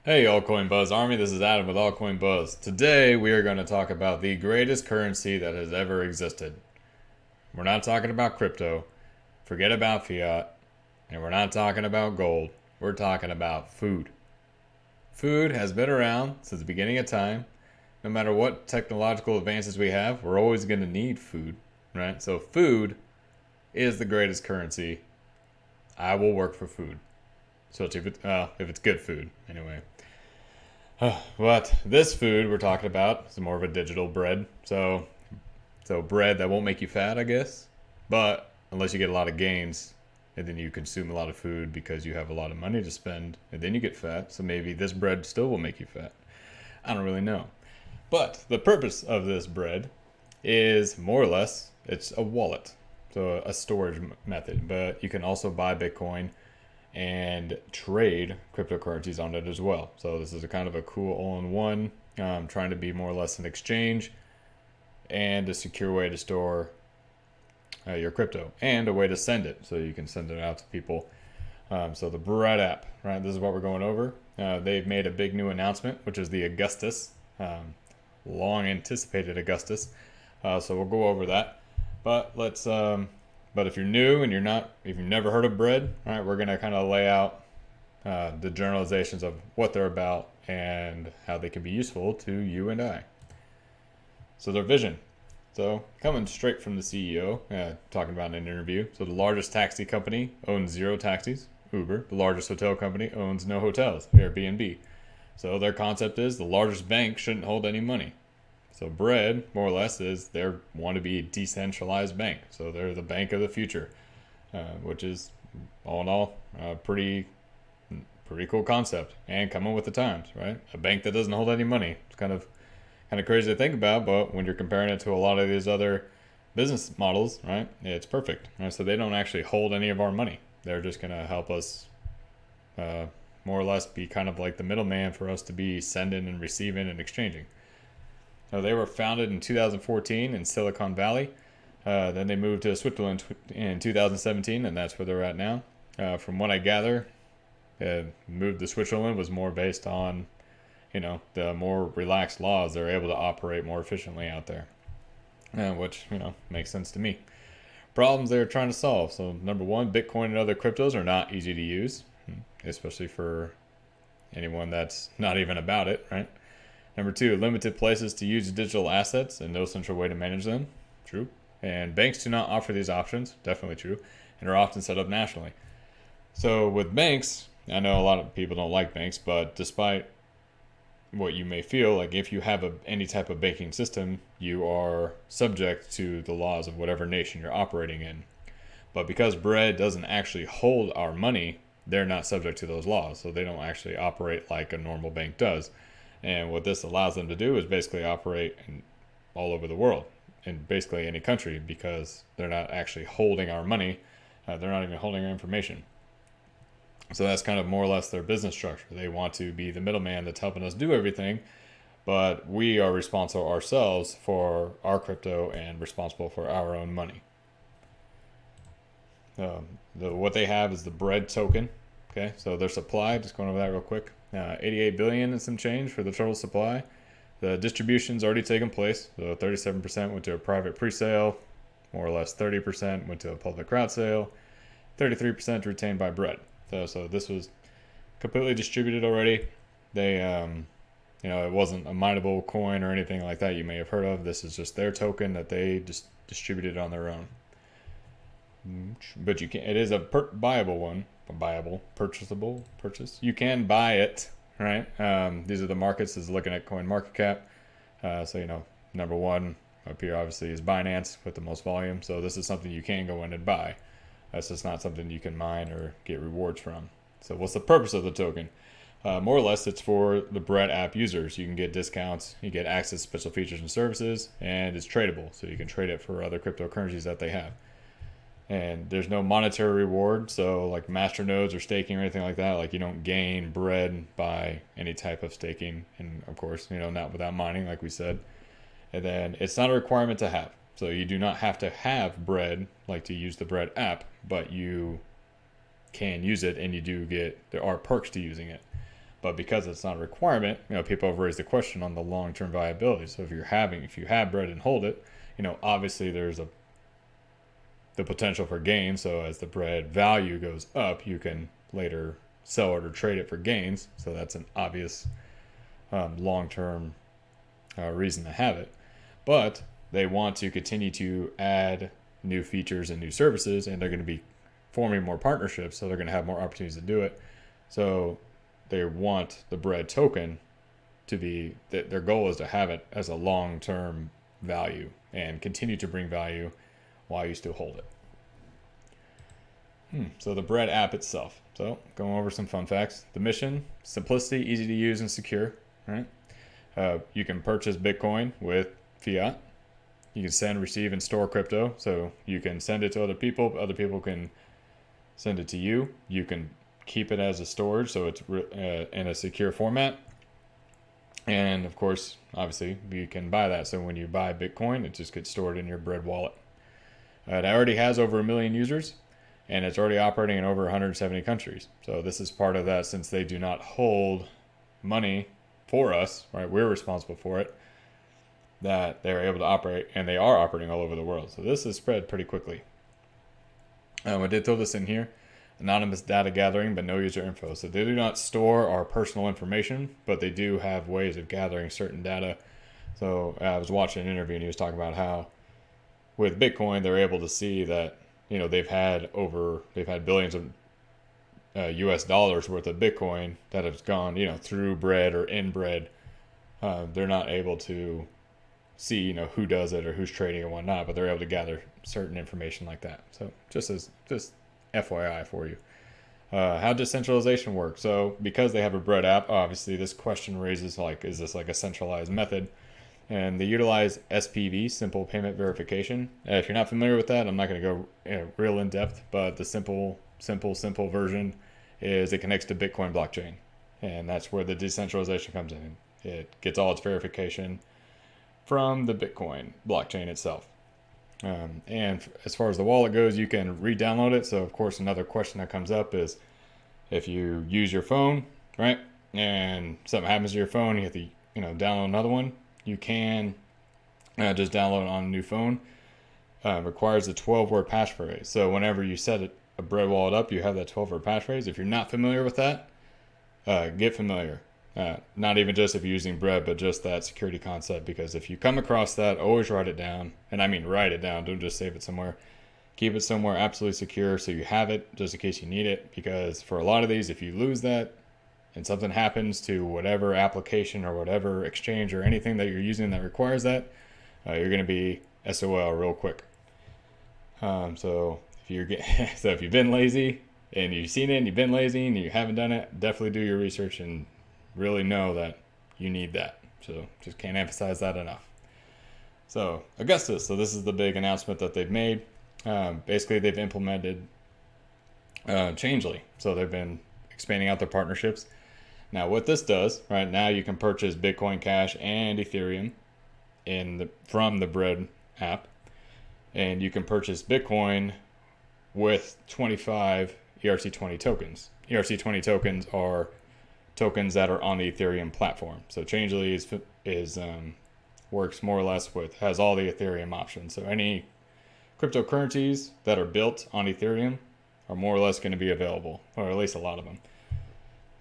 Hey, Altcoin Buzz Army, this is Adam with Altcoin Buzz. Today we are going to talk about the greatest currency that has ever existed. We're not talking about crypto, forget about fiat, and we're not talking about gold. We're talking about food. Food has been around since the beginning of time. No matter what technological advances we have, we're always going to need food, right? So, food is the greatest currency. I will work for food, especially if it's good food, anyway. But this food we're talking about is more of a digital bread. So bread that won't make you fat, I guess. But unless you get a lot of gains and then you consume a lot of food because you have a lot of money to spend and then you get fat. So maybe this bread still will make you fat. I don't really know. But the purpose of this bread is more or less it's a wallet. So a storage method, but you can also buy Bitcoin and trade cryptocurrencies on it as well. So this is a kind of a cool all-in-one, trying to be more or less an exchange and a secure way to store your crypto and a way to send it, so you can send it out to people. So the Bread app, right? This is what we're going over. They've made a big new announcement, which is the Augustus, long anticipated Augustus. So we'll go over that. But but if you're new and if you've never heard of bread, all right, we're gonna kind of lay out the generalizations of what they're about and how they can be useful to you and I. So their vision. So coming straight from the CEO, talking about in an interview. So the largest taxi company owns zero taxis, Uber. The largest hotel company owns no hotels, Airbnb. So their concept is the largest bank shouldn't hold any money. So Bread, more or less, is they want to be a decentralized bank. So they're the bank of the future, which is all in all pretty cool concept and coming with the times, right? A bank that doesn't hold any money. It's kind of crazy to think about, but when you're comparing it to a lot of these other business models, right? It's perfect. Right? So they don't actually hold any of our money. They're just gonna help us, more or less, be kind of like the middleman for us to be sending and receiving and exchanging. So they were founded in 2014 in Silicon Valley. Then they moved to Switzerland in 2017, and that's where they're at now. From what I gather, move to Switzerland was more based on, the more relaxed laws. They're able to operate more efficiently out there, which, makes sense to me. Problems they're trying to solve. So number one, Bitcoin and other cryptos are not easy to use, especially for anyone that's not even about it, right? Number two, limited places to use digital assets and no central way to manage them. True. And banks do not offer these options. Definitely true. And are often set up nationally. So with banks, I know a lot of people don't like banks, but despite what you may feel, like if you have any type of banking system, you are subject to the laws of whatever nation you're operating in. But because Bread doesn't actually hold our money, they're not subject to those laws. So they don't actually operate like a normal bank does. And what this allows them to do is basically operate all over the world, in basically any country, because they're not actually holding our money. They're not even holding our information. So that's kind of more or less their business structure. They want to be the middleman that's helping us do everything, but we are responsible ourselves for our crypto and responsible for our own money. What they have is the Bread token. Okay, so their supply, just going over that real quick, 88 billion and some change for the total supply. The distribution's already taken place. So 37% went to a private pre-sale, more or less 30% went to a public crowd sale, 33% retained by Bread. So this was completely distributed already. They, it wasn't a mineable coin or anything like that you may have heard of. This is just their token that they just distributed on their own. But you can. It is a buyable one. Purchasable purchase. You can buy it, right? These are the markets. This is looking at CoinMarketCap. So number one up here obviously is Binance with the most volume. So this is something you can go in and buy. That's just not something you can mine or get rewards from. So what's the purpose of the token? More or less, it's for the Bread app users. You can get discounts, you get access to special features and services, and it's tradable. So you can trade it for other cryptocurrencies that they have. And there's no monetary reward, so like masternodes or staking or anything like that, like you don't gain Bread by any type of staking, and of course, not without mining, like we said. And then it's not a requirement to have, so you do not have to have Bread, like to use the Bread app, but you can use it, and there are perks to using it. But because it's not a requirement, people have raised the question on the long-term viability. So if you have bread and hold it, obviously there's the potential for gain. So as the bread value goes up, you can later sell it or trade it for gains. So that's an obvious long-term reason to have it. But they want to continue to add new features and new services, and they're going to be forming more partnerships, so they're going to have more opportunities to do it. So they want the bread token to be, their goal is to have it as a long-term value and continue to bring value while you still hold it. So the bread app itself. So going over some fun facts. The mission: simplicity, easy to use, and secure. Right? You can purchase Bitcoin with fiat. You can send, receive, and store crypto. So you can send it to other people. Other people can send it to you. You can keep it as a storage, so it's in a secure format. And of course, obviously, you can buy that. So when you buy Bitcoin, it just gets stored in your bread wallet. It already has over 1 million users, and it's already operating in over 170 countries. So this is part of that, since they do not hold money for us, right? We're responsible for it, that they're able to operate, and they are operating all over the world. So this is spread pretty quickly. I did throw this in here: anonymous data gathering, but no user info. So they do not store our personal information, but they do have ways of gathering certain data. So I was watching an interview, and he was talking about how with Bitcoin, they're able to see that, they've had billions of US dollars worth of Bitcoin that has gone, through bread or in bread. They're not able to see, who does it or who's trading and whatnot, but they're able to gather certain information like that. So just FYI for you. How decentralization works. So because they have a bread app, obviously this question raises, is this like a centralized method? And they utilize SPV, simple payment verification. If you're not familiar with that, I'm not going to go real in depth, but the simple version is it connects to Bitcoin blockchain. And that's where the decentralization comes in. It gets all its verification from the Bitcoin blockchain itself. And as far as the wallet goes, you can re-download it. So of course, another question that comes up is if you use your phone, right, and something happens to your phone, you have to download another one. You can just download it on a new phone. Requires a 12-word passphrase. So whenever you set a bread wallet up, you have that 12-word passphrase. If you're not familiar with that, get familiar. Not even just if you're using bread, but just that security concept. Because if you come across that, always write it down. And I mean write it down. Don't just save it somewhere. Keep it somewhere absolutely secure so you have it just in case you need it. Because for a lot of these, if you lose that and something happens to whatever application or whatever exchange or anything that you're using that requires that, you're going to be SOL real quick. So if you've been lazy and you've seen it and you've been lazy and you haven't done it, definitely do your research and really know that you need that. So just can't emphasize that enough. So Augustus, so this is the big announcement that they've made. Basically, they've implemented Changely. So they've been expanding out their partnerships. Now what this does, right now you can purchase Bitcoin Cash and Ethereum from the Bread app. And you can purchase Bitcoin with 25 ERC20 tokens. ERC20 tokens are tokens that are on the Ethereum platform. So Changely works more or less has all the Ethereum options. So any cryptocurrencies that are built on Ethereum are more or less going to be available, or at least a lot of them.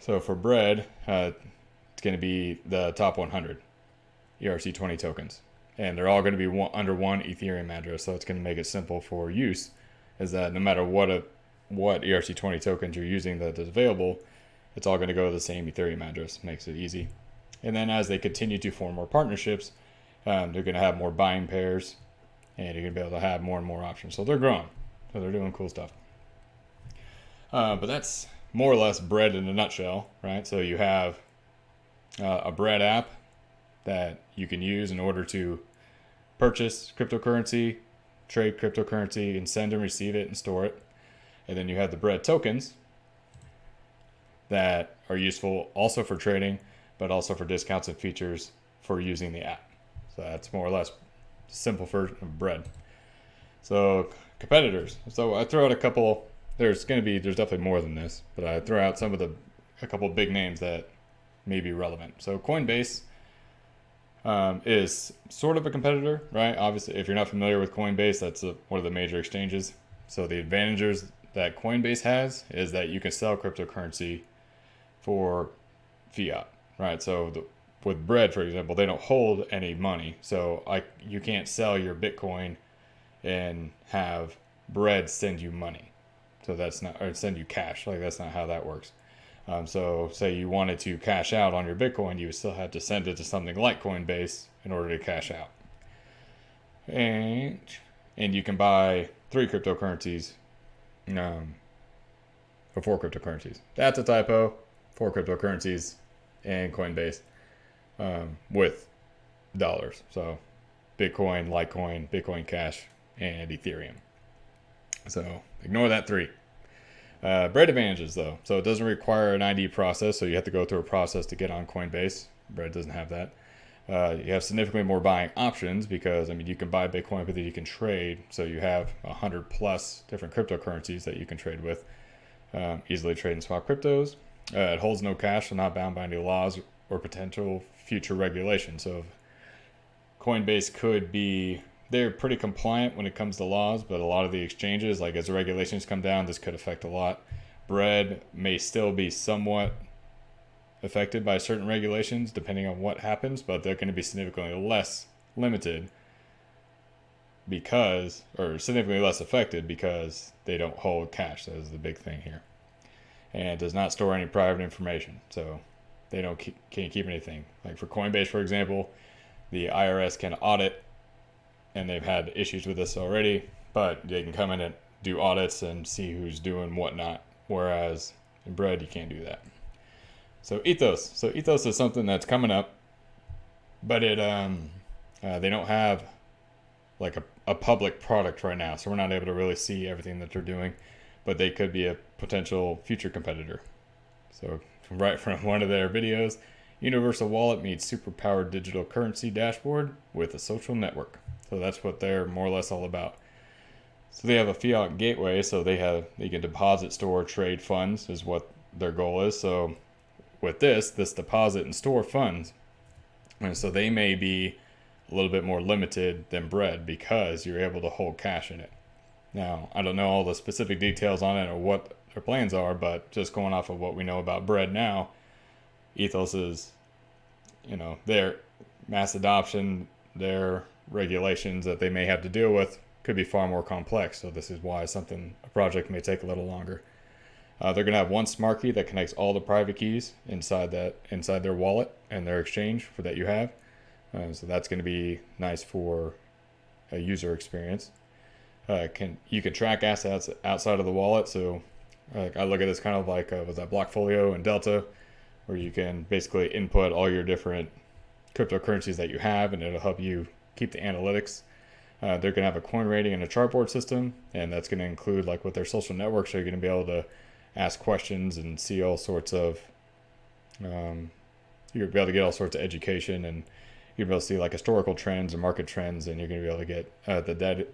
So for bread, it's going to be the top 100 ERC20 tokens. And they're all going to be under one Ethereum address. So it's going to make it simple for use, is that no matter what ERC20 tokens you're using that is available, it's all going to go to the same Ethereum address. Makes it easy. And then as they continue to form more partnerships, they're going to have more buying pairs, and you're going to be able to have more and more options. So they're growing. So they're doing cool stuff. But that's more or less bread in a nutshell, right? So you have a bread app that you can use in order to purchase cryptocurrency, trade cryptocurrency, and send and receive it and store it. And then you have the bread tokens that are useful also for trading, but also for discounts and features for using the app. So that's more or less simple version of bread. So competitors. So I throw out a couple. There's definitely more than this, but I throw out a couple big names that may be relevant. So Coinbase is sort of a competitor, right? Obviously, if you're not familiar with Coinbase, that's one of the major exchanges. So the advantages that Coinbase has is that you can sell cryptocurrency for fiat, right? So with Bread, for example, they don't hold any money. So you can't sell your Bitcoin and have Bread send you money. So that's not, or send you cash. Like that's not how that works. So say you wanted to cash out on your Bitcoin, you would still have to send it to something like Coinbase in order to cash out. And you can buy 3 cryptocurrencies, or 4 cryptocurrencies. That's a typo. 4 cryptocurrencies and Coinbase with dollars. So Bitcoin, Litecoin, Bitcoin Cash, and Ethereum. So ignore that 3. Bread advantages though. So it doesn't require an ID process, so you have to go through a process to get on Coinbase. Bread doesn't have that. You have significantly more buying options because, I mean, you can buy Bitcoin, but then you can trade. So you have 100 plus different cryptocurrencies that you can trade with. Easily trade and swap cryptos. It holds no cash, so not bound by any laws or potential future regulation. So Coinbase could be, they're pretty compliant when it comes to laws, but a lot of the exchanges, like as the regulations come down, this could affect a lot. Bread may still be somewhat affected by certain regulations depending on what happens, but they're going to be significantly less limited because, or significantly less affected because they don't hold cash. That is the big thing here. And does not store any private information. So they can't keep anything. Like for Coinbase, for example, the IRS can audit, and they've had issues with this already, but they can come in and do audits and see who's doing what not. Whereas in Bread, you can't do that. So Ethos. So Ethos is something that's coming up, but they don't have like a public product right now. So we're not able to really see everything that they're doing, but they could be a potential future competitor. So right from one of their videos, Universal Wallet meets superpowered digital currency dashboard with a social network. So that's what they're more or less all about. So they have a fiat gateway, so they can deposit, store, trade funds is what their goal is. So with this deposit and store funds, and so they may be a little bit more limited than Bread because you're able to hold cash in it. Now, I don't know all the specific details on it or what their plans are, but just going off of what we know about Bread now, Ethos is, their mass adoption, their regulations that they may have to deal with could be far more complex. So this is why a project may take a little longer. They're going to have one smart key that connects all the private keys inside their wallet and their exchange that you have. So that's going to be nice for a user experience. You can track assets outside of the wallet. So I look at this kind of like was that Blockfolio and Delta, where you can basically input all your different cryptocurrencies that you have, and it'll help you keep the analytics. They're going to have a coin rating and a chartboard system, and that's going to include like with their social network. So you're going to be able to ask questions and see all sorts of, you're going to be able to get all sorts of education, and you're going to be able to see like historical trends and market trends, and you're going to be able to get the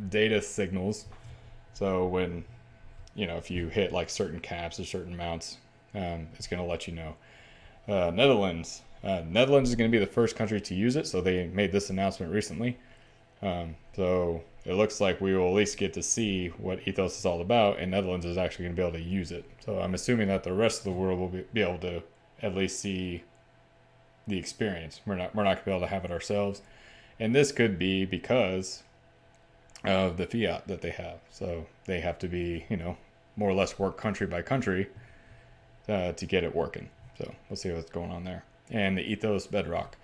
data signals. So when, if you hit like certain caps or certain amounts, it's going to let you know. Netherlands is going to be the first country to use it. So they made this announcement recently. So it looks like we will at least get to see what Ethos is all about, and Netherlands is actually going to be able to use it. So I'm assuming that the rest of the world will be able to at least see the experience. We're not going to be able to have it ourselves. And this could be because of the fiat that they have. So they have to be, more or less work country by country to get it working. So we'll see what's going on there. And the Ethos Bedrock.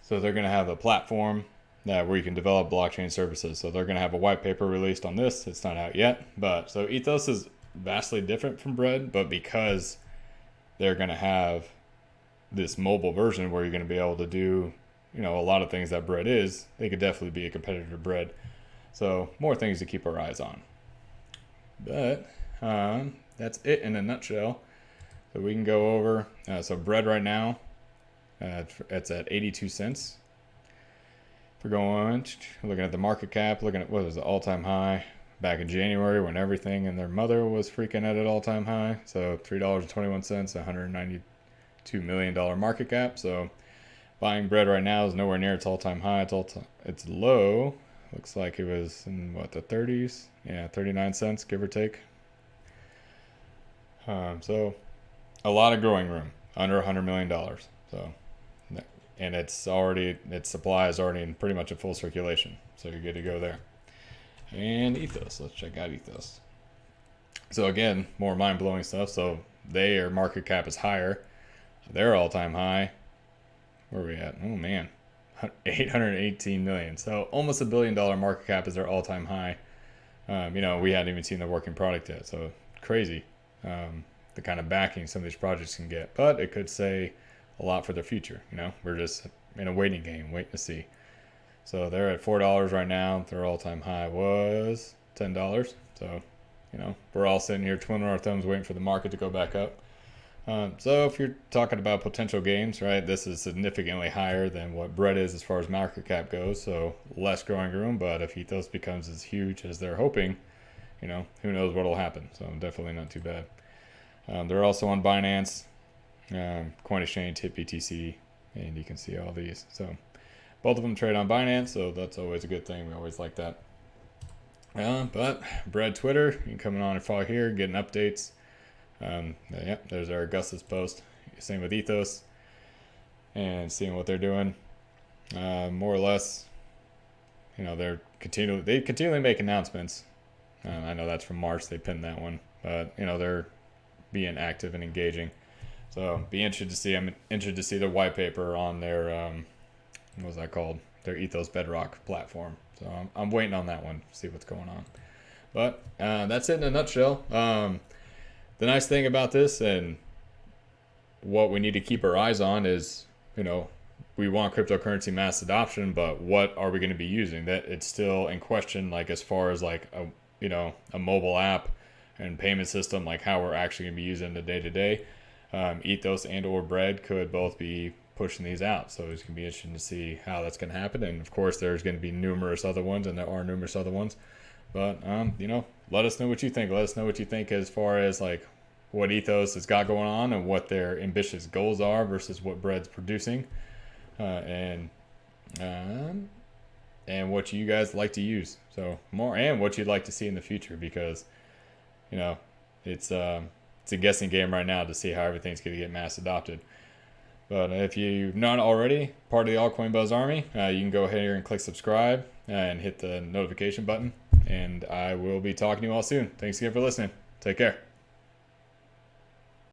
So they're going to have a platform where you can develop blockchain services. So they're going to have a white paper released on this. It's not out yet. But so Ethos is vastly different from Bread, but because they're going to have this mobile version where you're going to be able to do, a lot of things that Bread is, they could definitely be a competitor to Bread. So more things to keep our eyes on. But that's it in a nutshell. So we can go over. So Bread right now, it's at 82 cents. If we're going, looking at the market cap, looking at what was the all-time high back in January when everything and their mother was freaking at an all-time high. So $3.21, $2 million market cap. So buying bread right now is nowhere near its all-time high. It's low. Looks like it was in what, the 30s? Yeah, 39 cents, give or take. So a lot of growing room, under $100 million. So, and its supply is already in pretty much a full circulation. So you're good to go there. And Ethos, let's check out Ethos. So again, more mind-blowing stuff. So their market cap is higher. Their all-time high, where are we at? Oh man, 818 million. So almost $1 billion market cap is their all-time high. We hadn't even seen the working product yet. So crazy, the kind of backing some of these projects can get. But it could say a lot for their future. We're just in a waiting game, waiting to see. So they're at $4 right now. Their all-time high was $10. So, we're all sitting here twiddling our thumbs waiting for the market to go back up. So if you're talking about potential gains, right, this is significantly higher than what bread is as far as market cap goes. So less growing room. But if Ethos becomes as huge as they're hoping, who knows what will happen. So definitely not too bad. They're also on Binance, Coin Exchange, HitBTC, and you can see all these. So both of them trade on Binance, so that's always a good thing. We always like that. But bread Twitter, you can come on and follow here, getting updates. There's our Augustus post. Same with Ethos, and seeing what they're doing. More or less, they continually make announcements. I know that's from March. They pinned that one, but they're being active and engaging. So be interested to see. I'm interested to see the white paper on their what was that called? Their Ethos Bedrock platform. So I'm waiting on that one to see what's going on. But that's it in a nutshell. The nice thing about this and what we need to keep our eyes on is, we want cryptocurrency mass adoption, but what are we going to be using? That it's still in question, like as far as like a mobile app and payment system, like how we're actually going to be using the day to day. Ethos and or bread could both be pushing these out, so it's going to be interesting to see how that's going to happen. And of course there's going to be numerous other ones, and there are numerous other ones, but let us know what you think. Let us know what you think as far as like what Ethos has got going on and what their ambitious goals are versus what bread's producing, and what you guys like to use. So more, and what you'd like to see in the future, because it's a guessing game right now to see how everything's going to get mass adopted. But if you're not already part of the Altcoin Buzz Army, you can go ahead here and click subscribe and hit the notification button. And I will be talking to you all soon. Thanks again for listening. Take care.